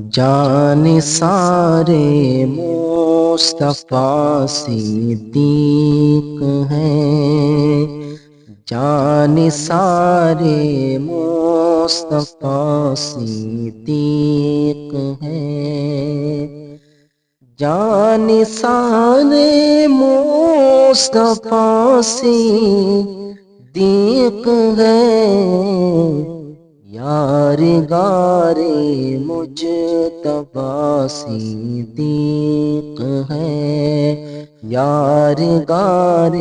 جان سارے مصطفیٰ صدیق ہیں، جان سارے مصطفیٰ صدیق ہیں، جان سارے مصطفیٰ صدیق ہیں، یارگارِ مجتبیٰ صدیق ہے، یارگارِ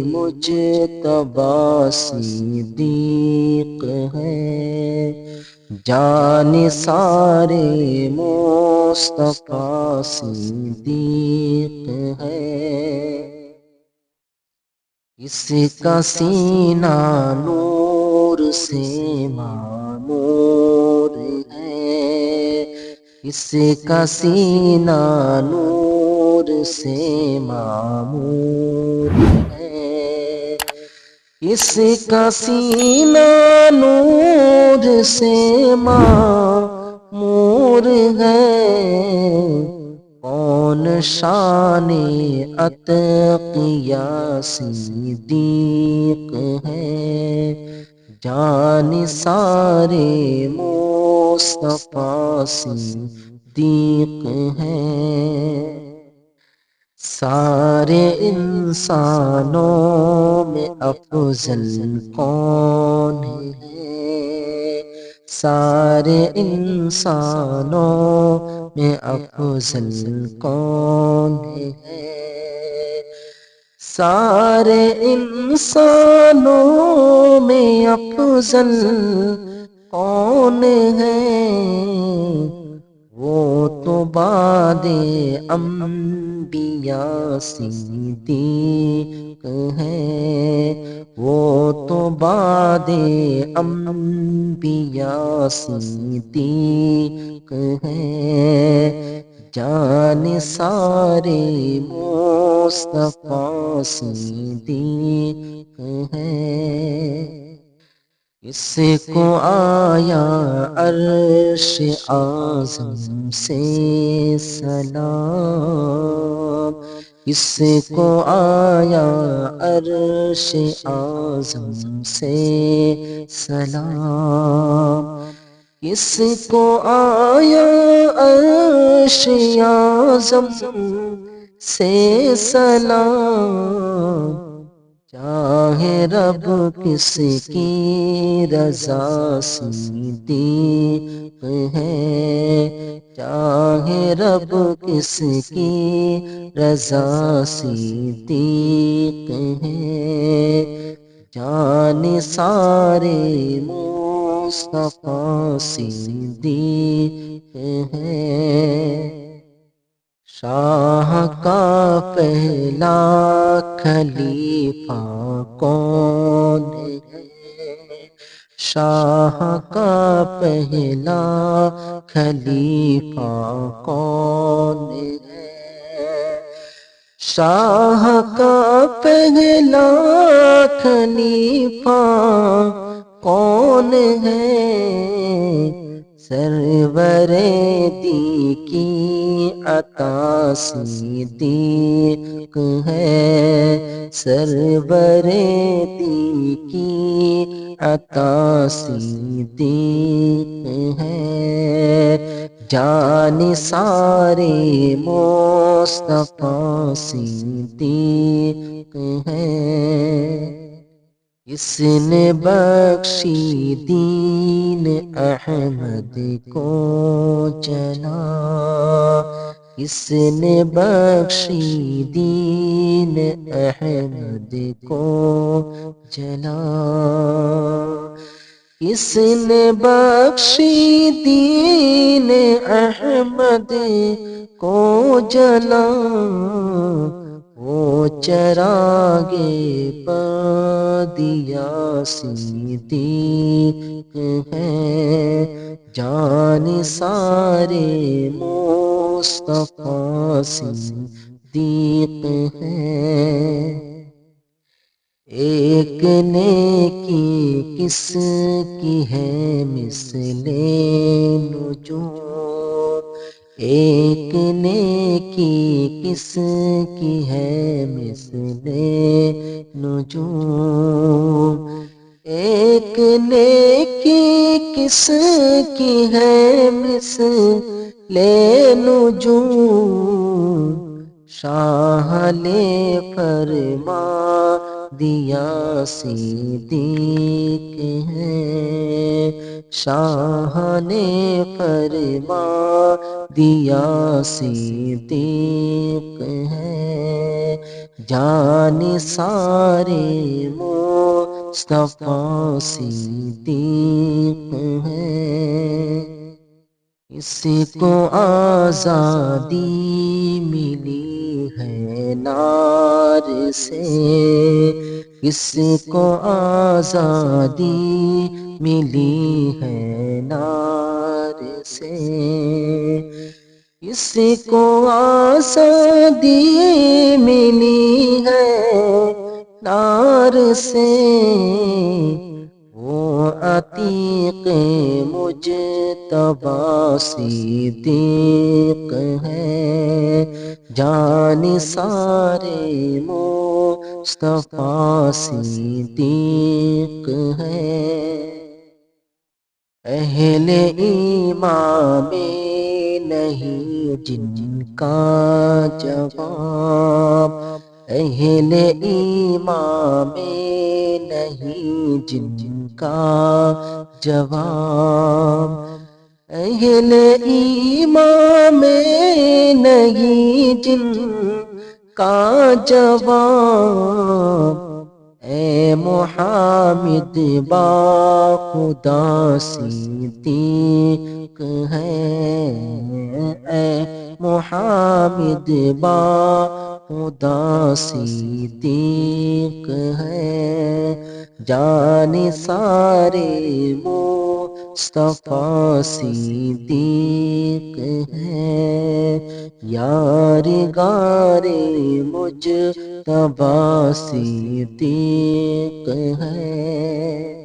مجتبیٰ صدیق ہے، جان سارے مصطفیٰ صدیق ہے۔ اس کا سینہ نور سے معمور ہے، اس کا سینہ نور سے معمور ہے، اس کا سینہ نور سے معمور ہے، کون شان اتقیاء صدیق ہے، جان سارے مصطفیٰ صدیق ہیں۔ سارے انسانوں میں افضل کون ہے، سارے انسانوں میں افضل کون ہے، سارے انسانوں میں افضل کون ہے، وہ تو بعد انبیاء صدیق ہے، وہ تو بعد انبیاء صدیق ہے، جان سارے مصطفیٰ صدیق ہے۔ اس کو آیا عرش اعظم سے سلام، اس کو آیا عرش اعظم سے سلام، اس کو آیا عرش اعظم سے سلام، چاہے رب کس کی رضا صدیق ہے، چاہے رب کس کی رضا صدیق ہے، جان سارے مصطفیٰ صدیق ہے۔ شاہ کا پہلا خلیفہ کون ہے، شاہ کا پہلا خلیفہ کون ہے، شاہ کا پہلا خلیفہ کون ہے، سرور دی کی عطا صدیق ہے، سرور دی کی عطا صدیق ہے، جان سارے مصطفیٰ صدیق ہے۔ اس نے بخشی دین احمد کو جلا، اس نے بخشی دین احمد کو جلا، اس نے بخشی دین احمد کو جلا، وہ چراغ بادیہ صدیق ہے، جان سارے مصطفیٰ صدیق ہے۔ ایک نیکی کس کی ہے مثل نجوم، ایک نیکی کس کی ہے مثل نجوم، ایک نیکی کس کی ہے مثل نجوم، شاہ نے فرما دیا صدیق ہے، شاہ نے فرما دیا صدیق ہے، جان سارے مصطفیٰ صدیق ہے۔ اس کو آزادی ملی ہے نار سے، اس کو آزادی ملی ہے نار سے، اس کو آزادی ملی ہے نار سے، وہ عتیق مجتبی صدیق ہے، جان سارے مصطفیٰ صدیق ہے۔ اہل ایمان میں نہیں جن کا جواب، اہل ایمان میں نہیں جن کا جواب، اہل ایمان میں نہیں جن کا جواب، اے محمد با خدا صدیق ہے، اے محمد با خدا صدیق ہے، جان سارے مصطفیٰ صدیق ہے، یارغار مجتبی صدیق ہے۔